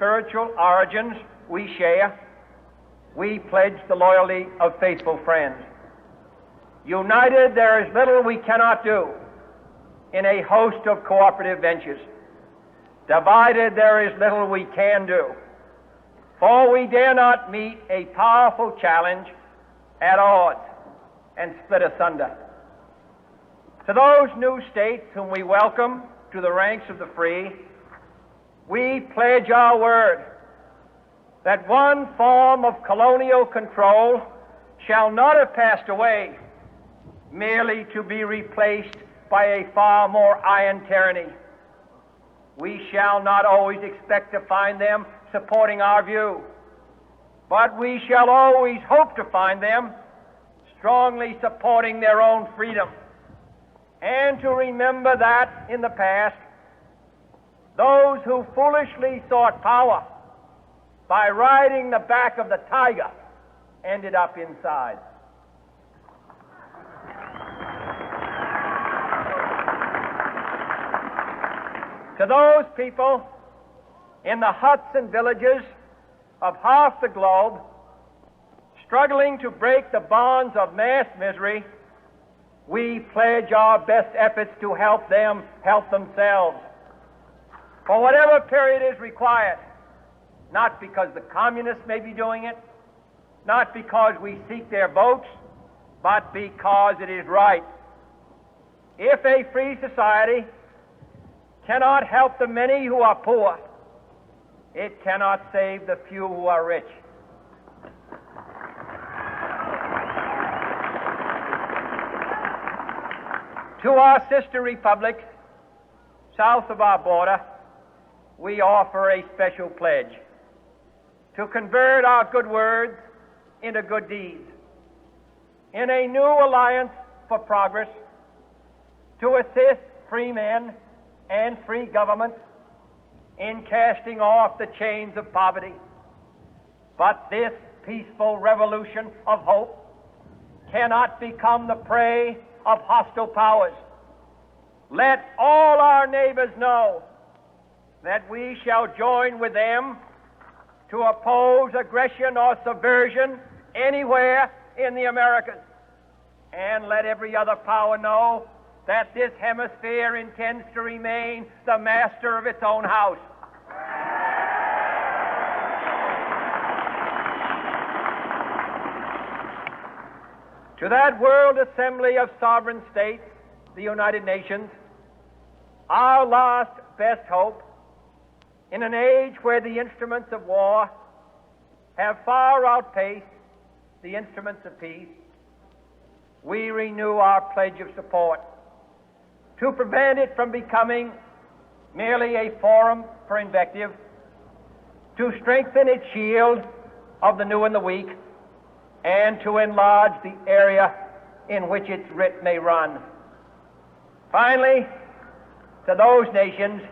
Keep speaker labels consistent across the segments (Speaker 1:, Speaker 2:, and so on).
Speaker 1: spiritual origins we share, we pledge the loyalty of faithful friends. United, there is little we cannot do in a host of cooperative ventures. Divided, there is little we can do, for we dare not meet a powerful challenge at odds and split asunder. To those new states whom we welcome to the ranks of the free, we pledge our word that one form of colonial control shall not have passed away merely to be replaced by a far more iron tyranny. We shall not always expect to find them supporting our view, but we shall always hope to find them strongly supporting their own freedom, and to remember that in the past, those who foolishly sought power by riding the back of the tiger ended up inside. To those people in the huts and villages of half the globe struggling to break the bonds of mass misery, we pledge our best efforts to help them help themselves for whatever period is required, not because the communists may be doing it, not because we seek their votes, but because it is right. If a free society cannot help the many who are poor, it cannot save the few who are rich. To our sister republics south of our border, we offer a special pledge to convert our good words into good deeds, in a new alliance for progress, to assist free men and free governments in casting off the chains of poverty. But this peaceful revolution of hope cannot become the prey of hostile powers. Let all our neighbors know that we shall join with them to oppose aggression or subversion anywhere in the Americas. And let every other power know that this hemisphere intends to remain the master of its own house. To that world assembly of sovereign states, the United Nations, our last best hope, in an age where the instruments of war have far outpaced the instruments of peace, we renew our pledge of support to prevent it from becoming merely a forum for invective, to strengthen its shield of the new and the weak, and to enlarge the area in which its writ may run. Finally, to those nations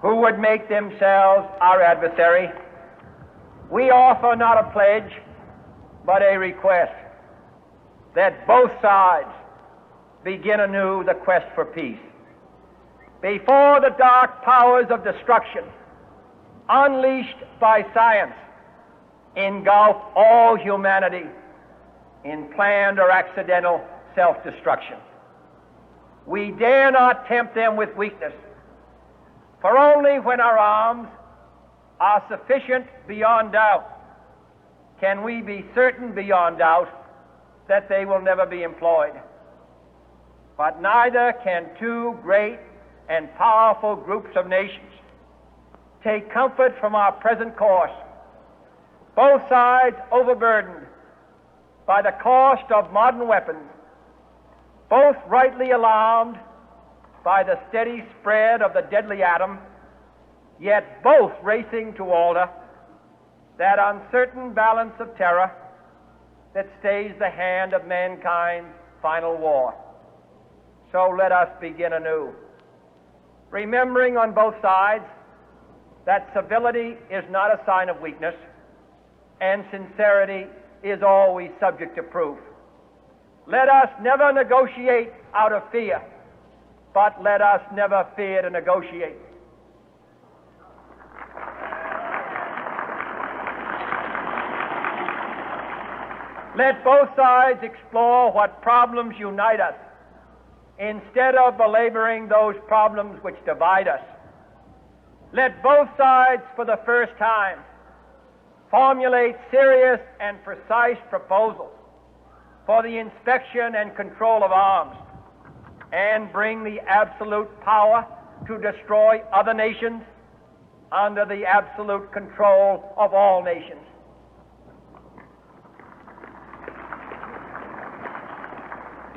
Speaker 1: who would make themselves our adversary, we offer not a pledge, but a request that both sides begin anew the quest for peace. Before the dark powers of destruction, unleashed by science, engulf all humanity in planned or accidental self-destruction, we dare not tempt them with weakness, for only when our arms are sufficient beyond doubt can we be certain beyond doubt that they will never be employed. But neither can two great and powerful groups of nations take comfort from our present course, both sides overburdened by the cost of modern weapons, both rightly alarmed by the steady spread of the deadly atom, yet both racing to alter that uncertain balance of terror that stays the hand of mankind's final war. So let us begin anew, remembering on both sides that civility is not a sign of weakness, and sincerity is always subject to proof. Let us never negotiate out of fear, but let us never fear to negotiate. Let both sides explore what problems unite us, instead of belaboring those problems which divide us. Let both sides, for the first time, formulate serious and precise proposals for the inspection and control of arms, and bring the absolute power to destroy other nations under the absolute control of all nations.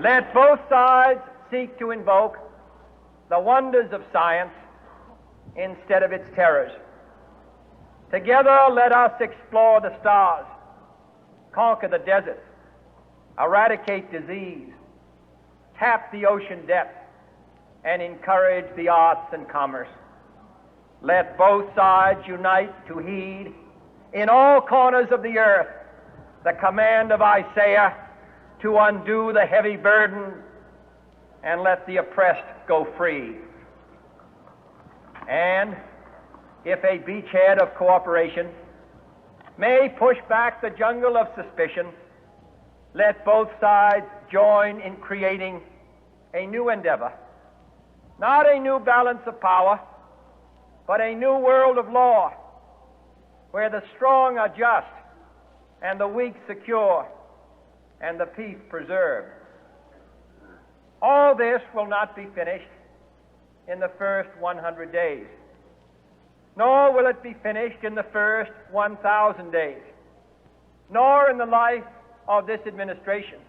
Speaker 1: Let both sides seek to invoke the wonders of science instead of its terrors. Together, let us explore the stars, conquer the deserts, eradicate disease, tap the ocean depths, and encourage the arts and commerce. Let both sides unite to heed in all corners of the earth the command of Isaiah to undo the heavy burden and let the oppressed go free. And if a beachhead of cooperation may push back the jungle of suspicion, let both sides join in creating a new endeavor, not a new balance of power, but a new world of law, where the strong are just and the weak secure and the peace preserved. All this will not be finished in the first 100 days, nor will it be finished in the first 1,000 days, nor in the life of this administration,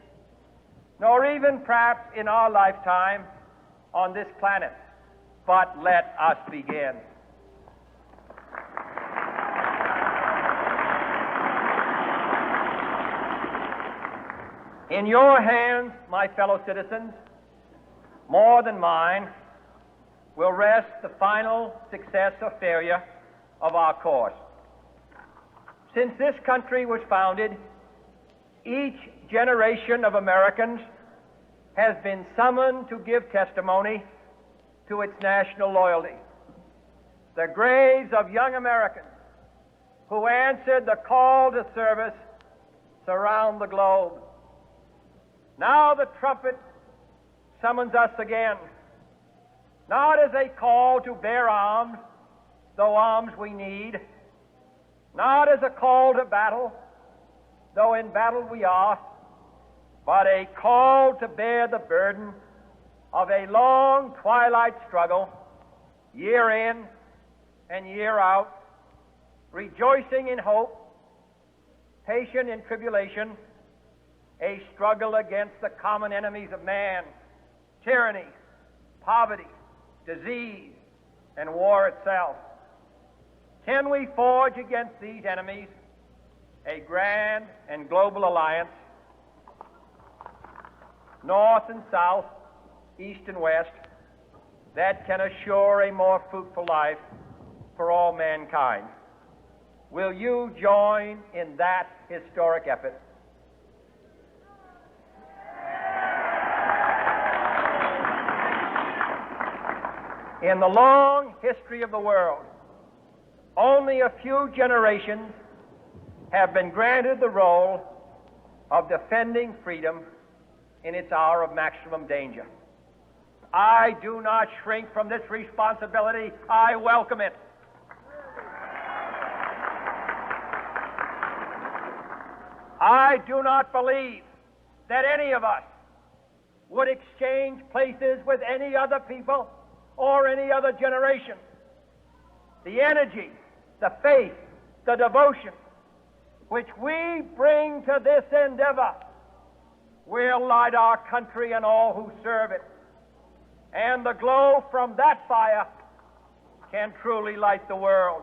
Speaker 1: nor even perhaps in our lifetime on this planet. But let us begin. In your hands, my fellow citizens, more than mine, will rest the final success or failure of our course. Since this country was founded, each generation of Americans has been summoned to give testimony to its national loyalty. The graves of young Americans who answered the call to service surround the globe. Now the trumpet summons us again, not as a call to bear arms, though arms we need, not as a call to battle, though in battle we are, but a call to bear the burden of a long twilight struggle, year in and year out, rejoicing in hope, patient in tribulation, a struggle against the common enemies of man, tyranny, poverty, disease, and war itself. Can we forge against these enemies a grand and global alliance, north and south, east and west, that can assure a more fruitful life for all mankind? Will you join in that historic effort? In the long history of the world, only a few generations have been granted the role of defending freedom in its hour of maximum danger. I do not shrink from this responsibility. I welcome it. I do not believe that any of us would exchange places with any other people or any other generation. The energy, the faith, the devotion which we bring to this endeavor will light our country and all who serve it. And the glow from that fire can truly light the world.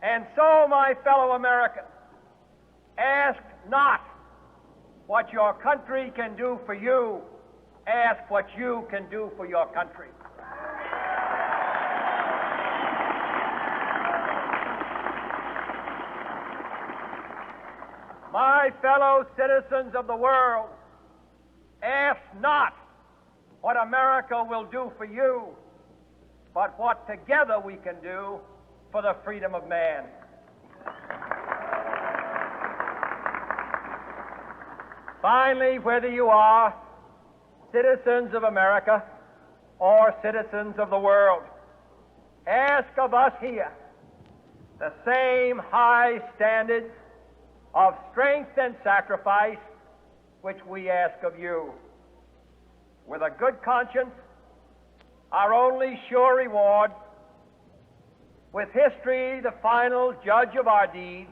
Speaker 1: And so, my fellow Americans, ask not what your country can do for you, ask what you can do for your country. My fellow citizens of the world, ask not what America will do for you, but what together we can do for the freedom of man. Finally, whether you are citizens of America or citizens of the world, ask of us here the same high standards of strength and sacrifice which we ask of you. With a good conscience, our only sure reward, with history the final judge of our deeds,